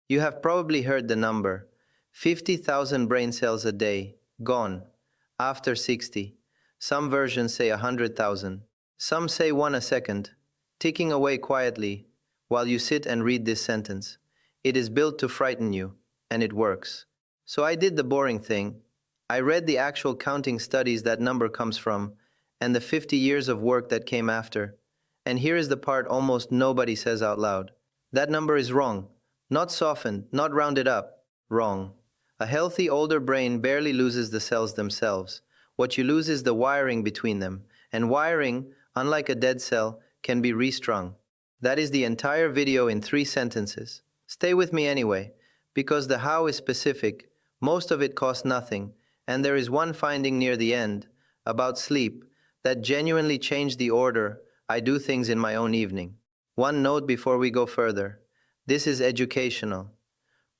You have probably heard the number 50,000 brain cells a day, gone, after 60. Some versions say 100,000. Some say one a second, ticking away quietly while you sit and read this sentence. It is built to frighten you, and it works. So I did the boring thing. I read the actual counting studies that number comes from, and the 50 years of work that came after. And here is the part almost nobody says out loud. That number is wrong. Not softened, not rounded up. Wrong. A healthy older brain barely loses the cells themselves. What you lose is the wiring between them. And wiring, unlike a dead cell, can be restrung. That is the entire video in 3 sentences. Stay with me anyway, because the how is specific, most of it costs nothing, and there is one finding near the end, about sleep, that genuinely changed the order I do things in my own evening. One note before we go further. This is educational.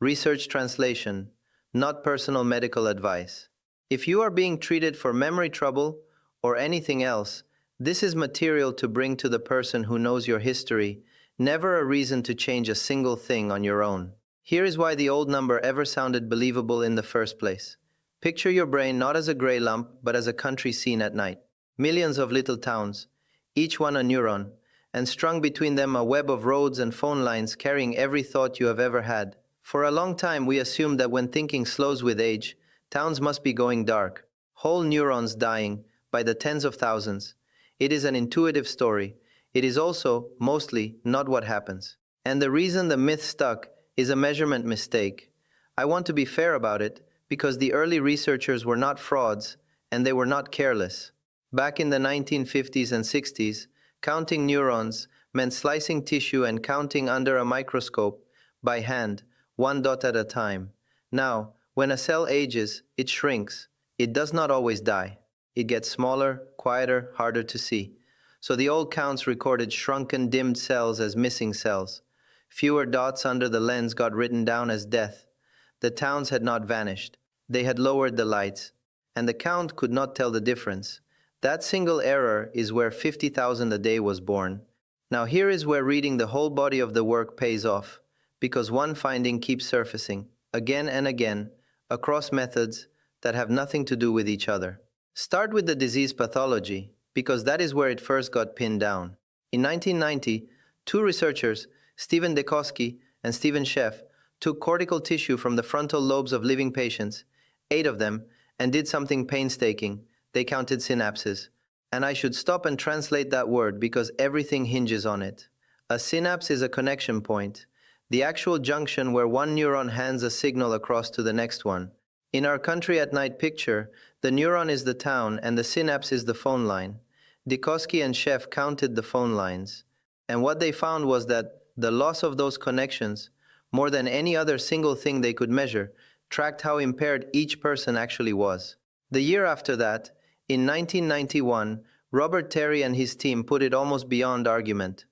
Research translation, not personal medical advice. If you are being treated for memory trouble or anything else, this is material to bring to the person who knows your history, never a reason to change a single thing on your own. Here is why the old number ever sounded believable in the first place. Picture your brain not as a gray lump, but as a country scene at night. Millions of little towns, each one a neuron, and strung between them a web of roads and phone lines carrying every thought you have ever had. For a long time we assumed that when thinking slows with age, towns must be going dark, whole neurons dying by the tens of thousands. It is an intuitive story. It is also, mostly, not what happens. And the reason the myth stuck is a measurement mistake. I want to be fair about it, because the early researchers were not frauds, and they were not careless. Back in the 1950s and 60s, counting neurons meant slicing tissue and counting under a microscope, by hand, one dot at a time. Now, when a cell ages, it shrinks. It does not always die. It gets smaller, quieter, harder to see. So the old counts recorded shrunken, dimmed cells as missing cells. Fewer dots under the lens got written down as death. The towns had not vanished. They had lowered the lights. And the count could not tell the difference. That single error is where 50,000 a day was born. Now here is where reading the whole body of the work pays off, because one finding keeps surfacing, again and again, across methods that have nothing to do with each other. Start with the disease pathology, because that is where it first got pinned down. In 1990, 2 researchers, Stephen Debunked and Stephen Sheff, took cortical tissue from the frontal lobes of living patients, 8 of them, and did something painstaking. They counted synapses. And I should stop and translate that word because everything hinges on it. A synapse is a connection point, the actual junction where one neuron hands a signal across to the next one. In our country at night picture, the neuron is the town and the synapse is the phone line. Debunked and Sheff counted the phone lines. And what they found was that the loss of those connections, more than any other single thing they could measure, tracked how impaired each person actually was. The year after that, in 1991, Robert Terry and his team put it almost beyond argument.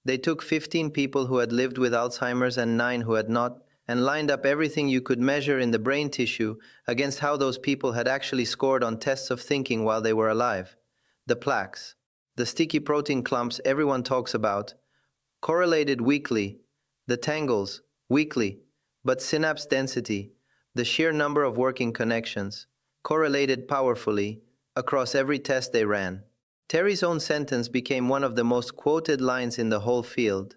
They took 15 people who had lived with Alzheimer's and 9 who had not, and lined up everything you could measure in the brain tissue against how those people had actually scored on tests of thinking while they were alive. The plaques, the sticky protein clumps everyone talks about, correlated weakly, the tangles, weakly, but synapse density, the sheer number of working connections, correlated powerfully across every test they ran. Terry's own sentence became one of the most quoted lines in the whole field.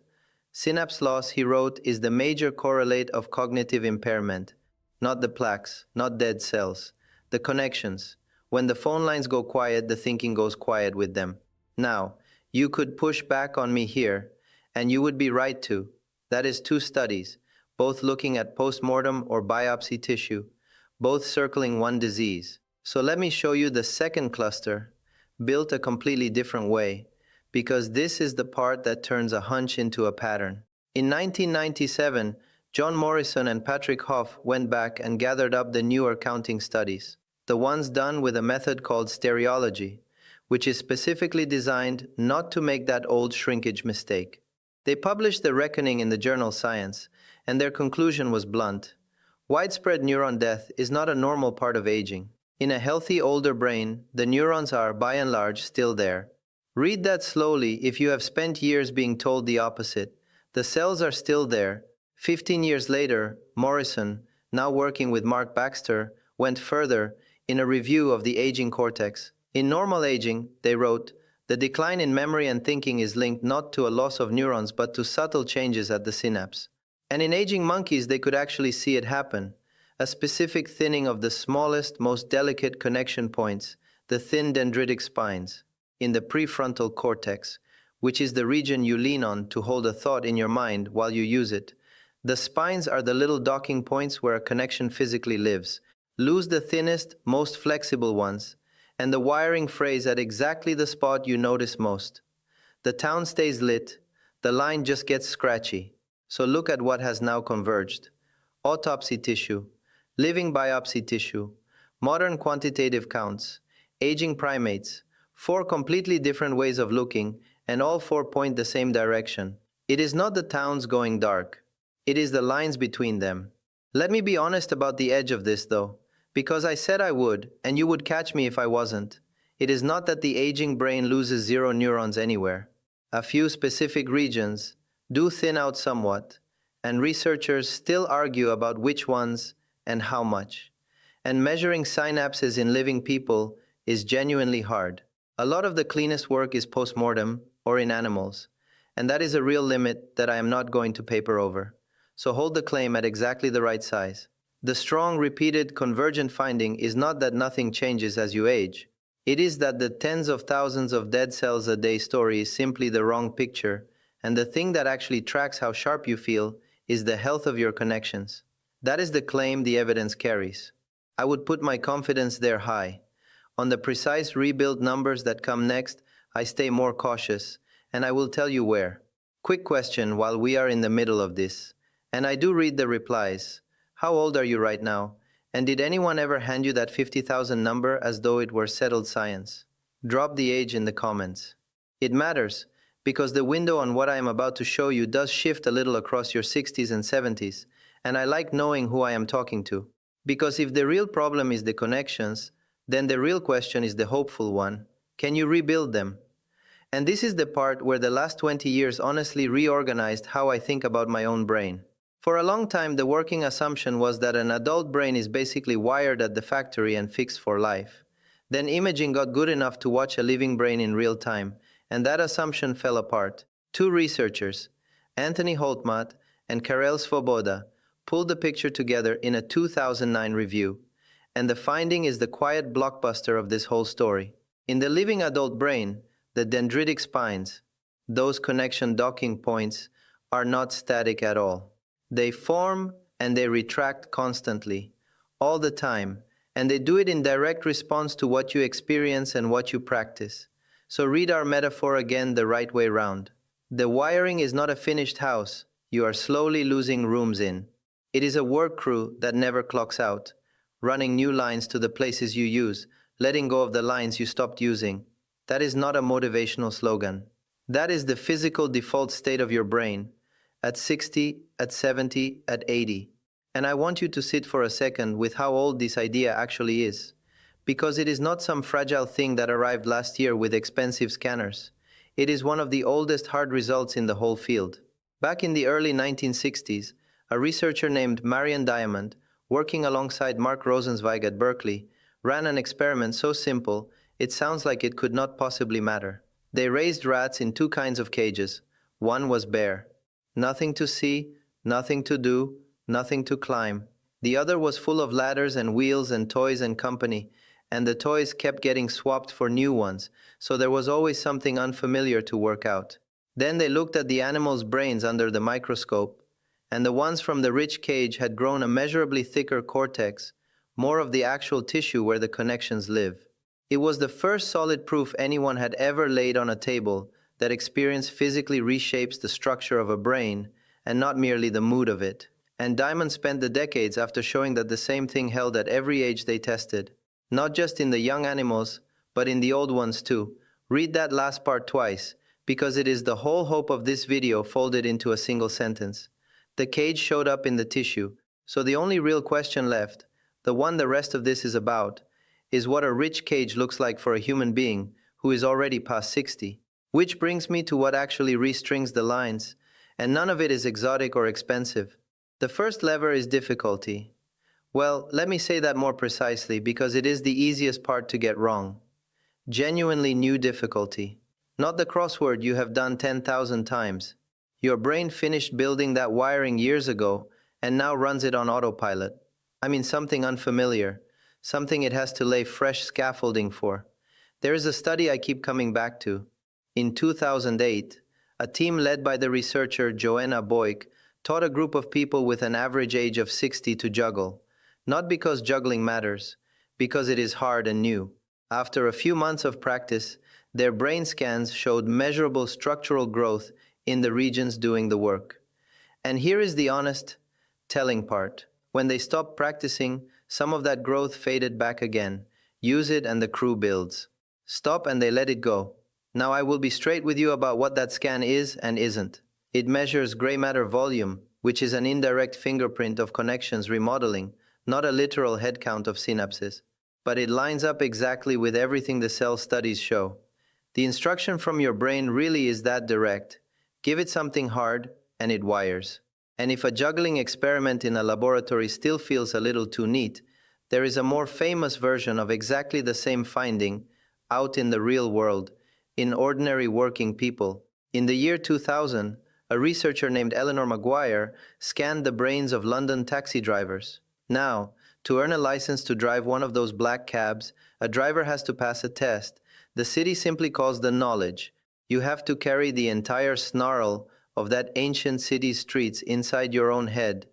Synapse loss, he wrote, is the major correlate of cognitive impairment, not the plaques, not dead cells, the connections. When the phone lines go quiet, the thinking goes quiet with them. Now, you could push back on me here, and you would be right to. That is 2 studies, both looking at post-mortem or biopsy tissue, both circling one disease. So let me show you the second cluster, built a completely different way, because this is the part that turns a hunch into a pattern. In 1997, John Morrison and Patrick Hoff went back and gathered up the newer counting studies, the ones done with a method called stereology, which is specifically designed not to make that old shrinkage mistake. They published the reckoning in the journal Science, and their conclusion was blunt. Widespread neuron death is not a normal part of aging. In a healthy older brain, the neurons are, by and large, still there. Read that slowly if you have spent years being told the opposite. The cells are still there, 15 years later, Morrison, now working with Mark Baxter, went further in a review of the aging cortex. In normal aging, they wrote, the decline in memory and thinking is linked not to a loss of neurons but to subtle changes at the synapse. And in aging monkeys, they could actually see it happen. A specific thinning of the smallest, most delicate connection points, the thin dendritic spines, in the prefrontal cortex, which is the region you lean on to hold a thought in your mind while you use it. The spines are the little docking points where a connection physically lives. Lose the thinnest, most flexible ones, and the wiring frays at exactly the spot you notice most. The town stays lit, the line just gets scratchy. So look at what has now converged. Autopsy tissue, living biopsy tissue, modern quantitative counts, aging primates, 4 completely different ways of looking, and all 4 point the same direction. It is not the towns going dark. It is the lines between them. Let me be honest about the edge of this, though, because I said I would, and you would catch me if I wasn't. It is not that the aging brain loses 0 neurons anywhere. A few specific regions do thin out somewhat, and researchers still argue about which ones and how much. And measuring synapses in living people is genuinely hard. A lot of the cleanest work is post-mortem or in animals, and that is a real limit that I am not going to paper over. So hold the claim at exactly the right size. The strong, repeated, convergent finding is not that nothing changes as you age. It is that the tens of thousands of dead cells a day story is simply the wrong picture, and the thing that actually tracks how sharp you feel is the health of your connections. That is the claim the evidence carries. I would put my confidence there high. On the precise rebuild numbers that come next, I stay more cautious, and I will tell you where. Quick question while we are in the middle of this. And I do read the replies. How old are you right now? And did anyone ever hand you that 50,000 number as though it were settled science? Drop the age in the comments. It matters, because the window on what I am about to show you does shift a little across your 60s and 70s, and I like knowing who I am talking to. Because if the real problem is the connections, then the real question is the hopeful one. Can you rebuild them? And this is the part where the last 20 years honestly reorganized how I think about my own brain. For a long time, the working assumption was that an adult brain is basically wired at the factory and fixed for life. Then imaging got good enough to watch a living brain in real time, and that assumption fell apart. 2 researchers, Anthony Holtmat and Karel Svoboda, pulled the picture together in a 2009 review, and the finding is the quiet blockbuster of this whole story. In the living adult brain, the dendritic spines, those connection docking points, are not static at all. They form and they retract constantly, all the time, and they do it in direct response to what you experience and what you practice. So read our metaphor again the right way round. The wiring is not a finished house you are slowly losing rooms in. It is a work crew that never clocks out, running new lines to the places you use, letting go of the lines you stopped using. That is not a motivational slogan. That is the physical default state of your brain, at 60, at 70, at 80. And I want you to sit for a second with how old this idea actually is. Because it is not some fragile thing that arrived last year with expensive scanners. It is one of the oldest hard results in the whole field. Back in the early 1960s, a researcher named Marion Diamond, working alongside Mark Rosenzweig at Berkeley, ran an experiment so simple, it sounds like it could not possibly matter. They raised rats in 2 kinds of cages. One was bare. Nothing to see, nothing to do, nothing to climb. The other was full of ladders and wheels and toys and company, and the toys kept getting swapped for new ones, so there was always something unfamiliar to work out. Then they looked at the animals' brains under the microscope, and the ones from the rich cage had grown a measurably thicker cortex, more of the actual tissue where the connections live. It was the first solid proof anyone had ever laid on a table that experience physically reshapes the structure of a brain and not merely the mood of it. And Diamond spent the decades after showing that the same thing held at every age they tested. Not just in the young animals, but in the old ones too. Read that last part twice, because it is the whole hope of this video folded into a single sentence. The cage showed up in the tissue, so the only real question left, the one the rest of this is about, is what a rich cage looks like for a human being who is already past 60. Which brings me to what actually restrings the lines, and none of it is exotic or expensive. The first lever is difficulty. Well, let me say that more precisely because it is the easiest part to get wrong. Genuinely new difficulty. Not the crossword you have done 10,000 times. Your brain finished building that wiring years ago and now runs it on autopilot. I mean, something unfamiliar, something it has to lay fresh scaffolding for. There is a study I keep coming back to. In 2008, a team led by the researcher Joanna Boyk taught a group of people with an average age of 60 to juggle. Not because juggling matters, because it is hard and new. After a few months of practice, their brain scans showed measurable structural growth in the regions doing the work. And here is the honest, telling part. When they stopped practicing, some of that growth faded back again. Use it and the crew builds. Stop and they let it go. Now I will be straight with you about what that scan is and isn't. It measures gray matter volume, which is an indirect fingerprint of connections remodeling, not a literal head count of synapses. But it lines up exactly with everything the cell studies show. The instruction from your brain really is that direct. Give it something hard, and it wires. And if a juggling experiment in a laboratory still feels a little too neat, there is a more famous version of exactly the same finding out in the real world, in ordinary working people. In the year 2000, a researcher named Eleanor Maguire scanned the brains of London taxi drivers. Now, to earn a license to drive one of those black cabs, a driver has to pass a test. The city simply calls the knowledge. You have to carry the entire snarl of that ancient city's streets inside your own head,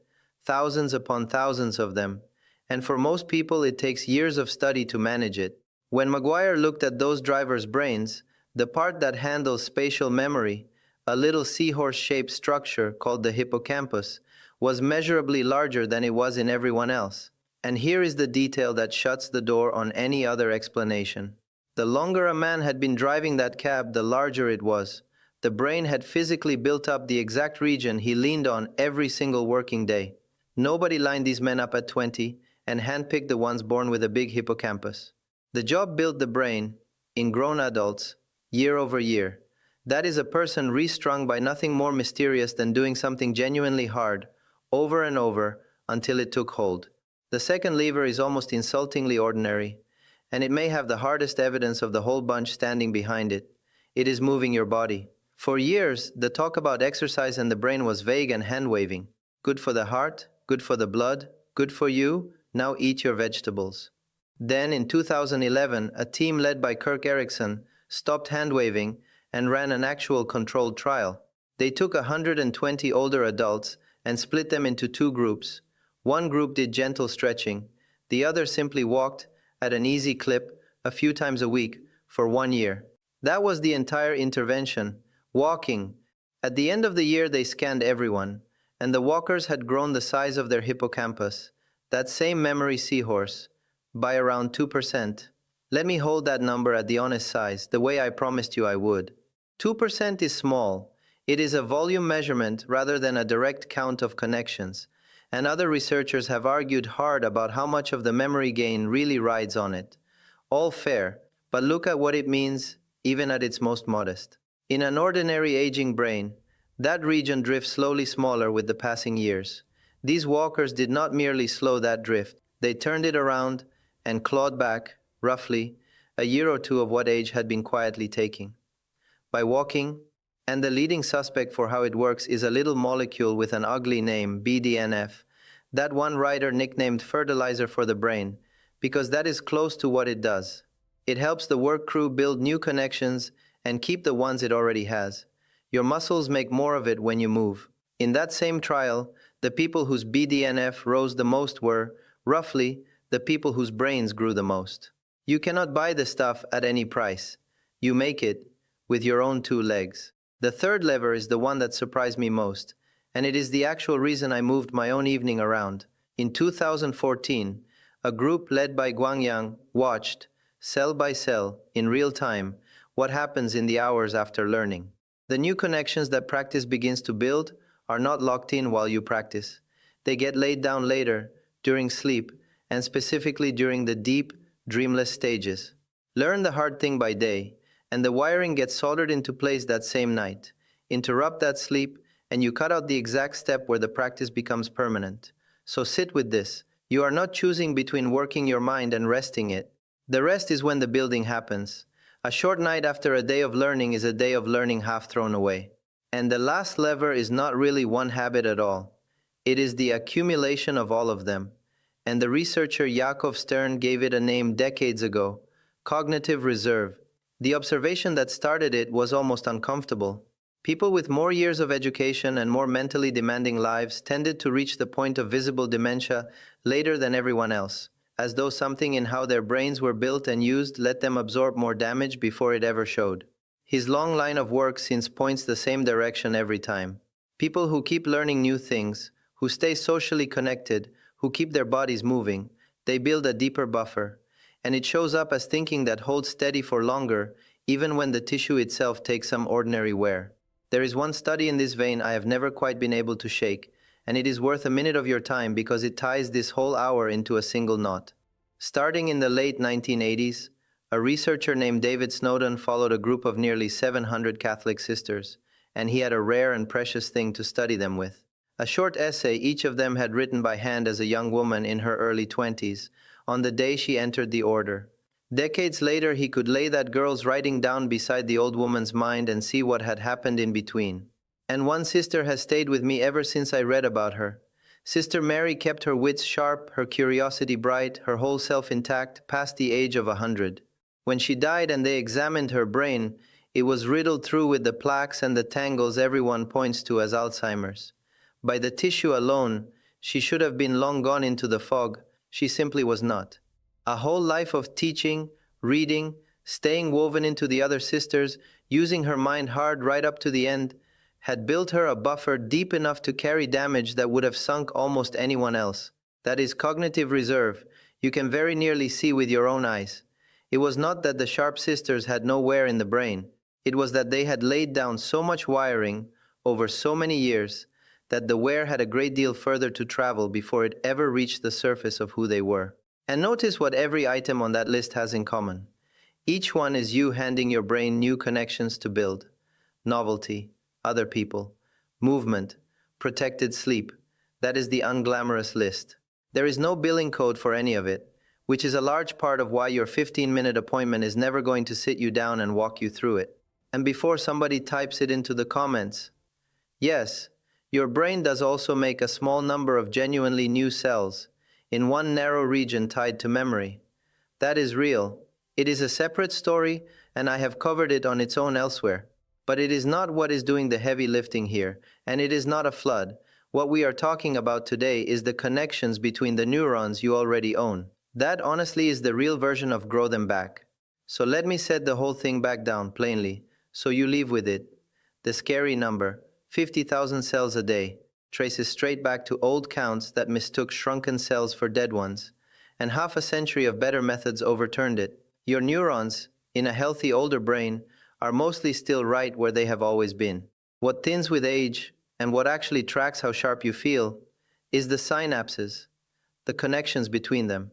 thousands upon thousands of them. And for most people, it takes years of study to manage it. When Maguire looked at those drivers' brains, the part that handles spatial memory, a little seahorse-shaped structure called the hippocampus, was measurably larger than it was in everyone else. And here is the detail that shuts the door on any other explanation. The longer a man had been driving that cab, the larger it was. The brain had physically built up the exact region he leaned on every single working day. Nobody lined these men up at 20 and handpicked the ones born with a big hippocampus. The job built the brain, in grown adults, year over year. That is a person restrung by nothing more mysterious than doing something genuinely hard, over and over, until it took hold. The second lever is almost insultingly ordinary, and it may have the hardest evidence of the whole bunch standing behind it. It is moving your body. For years, the talk about exercise and the brain was vague and hand-waving. Good for the heart, good for the blood, good for you, now eat your vegetables. Then, in 2011, a team led by Kirk Erickson stopped hand-waving and ran an actual controlled trial. They took 120 older adults and split them into two groups. One group did gentle stretching, the other simply walked at an easy clip a few times a week for 1 year. That was the entire intervention, walking. At the end of the year they scanned everyone, and the walkers had grown the size of their hippocampus, that same memory seahorse, by around 2%. Let me hold that number at the honest size, the way I promised you I would. 2% is small. It is a volume measurement rather than a direct count of connections, and other researchers have argued hard about how much of the memory gain really rides on it. All fair, but look at what it means even at its most modest. In an ordinary aging brain, that region drifts slowly smaller with the passing years. These walkers did not merely slow that drift, they turned it around and clawed back, roughly, a year or two of what age had been quietly taking. By walking, and the leading suspect for how it works is a little molecule with an ugly name, BDNF, that one writer nicknamed fertilizer for the brain, because that is close to what it does. It helps the work crew build new connections and keep the ones it already has. Your muscles make more of it when you move. In that same trial, the people whose BDNF rose the most were, roughly, the people whose brains grew the most. You cannot buy the stuff at any price. You make it with your own two legs. The third lever is the one that surprised me most, and it is the actual reason I moved my own evening around. In 2014, a group led by Guangyang watched, cell by cell, in real time, what happens in the hours after learning. The new connections that practice begins to build are not locked in while you practice. They get laid down later, during sleep, and specifically during the deep, dreamless stages. Learn the hard thing by day, and the wiring gets soldered into place that same night. Interrupt that sleep, and you cut out the exact step where the practice becomes permanent. So sit with this. You are not choosing between working your mind and resting it. The rest is when the building happens. A short night after a day of learning is a day of learning half thrown away. And the last lever is not really one habit at all. It is the accumulation of all of them. And the researcher Yakov Stern gave it a name decades ago: cognitive reserve. The observation that started it was almost uncomfortable. People with more years of education and more mentally demanding lives tended to reach the point of visible dementia later than everyone else, as though something in how their brains were built and used let them absorb more damage before it ever showed. His long line of work since points the same direction every time. People who keep learning new things, who stay socially connected, who keep their bodies moving, they build a deeper buffer, and it shows up as thinking that holds steady for longer, even when the tissue itself takes some ordinary wear. There is one study in this vein I have never quite been able to shake, and it is worth a minute of your time because it ties this whole hour into a single knot. Starting in the late 1980s, a researcher named David Snowden followed a group of nearly 700 Catholic sisters, and he had a rare and precious thing to study them with. A short essay each of them had written by hand as a young woman in her early 20s, on the day she entered the order. Decades later, he could lay that girl's writing down beside the old woman's mind and see what had happened in between. And one sister has stayed with me ever since I read about her. Sister Mary kept her wits sharp, her curiosity bright, her whole self intact, past the age of 100. When she died and they examined her brain, it was riddled through with the plaques and the tangles everyone points to as Alzheimer's. By the tissue alone, she should have been long gone into the fog. She simply was not. A whole life of teaching, reading, staying woven into the other sisters, using her mind hard right up to the end, had built her a buffer deep enough to carry damage that would have sunk almost anyone else. That is cognitive reserve. You can very nearly see with your own eyes. It was not that the sharp sisters had no wear in the brain. It was that they had laid down so much wiring over so many years that the wear had a great deal further to travel before it ever reached the surface of who they were. And notice what every item on that list has in common. Each one is you handing your brain new connections to build. Novelty, other people, movement, protected sleep. That is the unglamorous list. There is no billing code for any of it, which is a large part of why your 15-minute appointment is never going to sit you down and walk you through it. And before somebody types it into the comments, yes, your brain does also make a small number of genuinely new cells, in one narrow region tied to memory. That is real. It is a separate story, and I have covered it on its own elsewhere. But it is not what is doing the heavy lifting here, and it is not a flood. What we are talking about today is the connections between the neurons you already own. That honestly is the real version of grow them back. So let me set the whole thing back down plainly, so you leave with it. The scary number, 50,000 cells a day, traces straight back to old counts that mistook shrunken cells for dead ones, and half a century of better methods overturned it. Your neurons, in a healthy older brain, are mostly still right where they have always been. What thins with age, and what actually tracks how sharp you feel, is the synapses, the connections between them.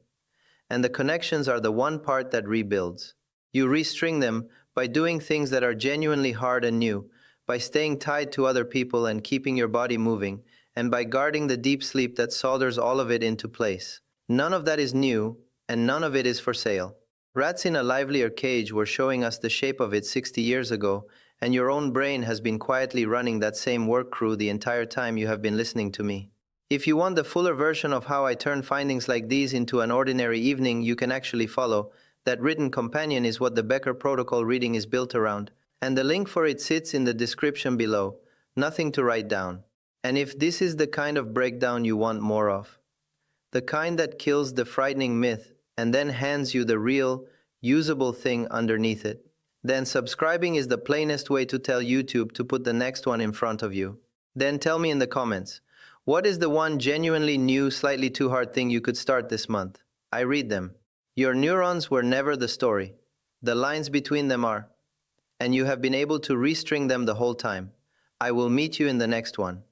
And the connections are the one part that rebuilds. You restring them by doing things that are genuinely hard and new, by staying tied to other people and keeping your body moving, and by guarding the deep sleep that solders all of it into place. None of that is new, and none of it is for sale. Rats in a livelier cage were showing us the shape of it 60 years ago, and your own brain has been quietly running that same work crew the entire time you have been listening to me. If you want the fuller version of how I turn findings like these into an ordinary evening you can actually follow, that written companion is what the Becker protocol reading is built around. And the link for it sits in the description below. Nothing to write down. And if this is the kind of breakdown you want more of, the kind that kills the frightening myth and then hands you the real, usable thing underneath it, then subscribing is the plainest way to tell YouTube to put the next one in front of you. Then tell me in the comments, what is the one genuinely new, slightly too hard thing you could start this month? I read them. Your neurons were never the story. The lines between them are. And you have been able to restring them the whole time. I will meet you in the next one.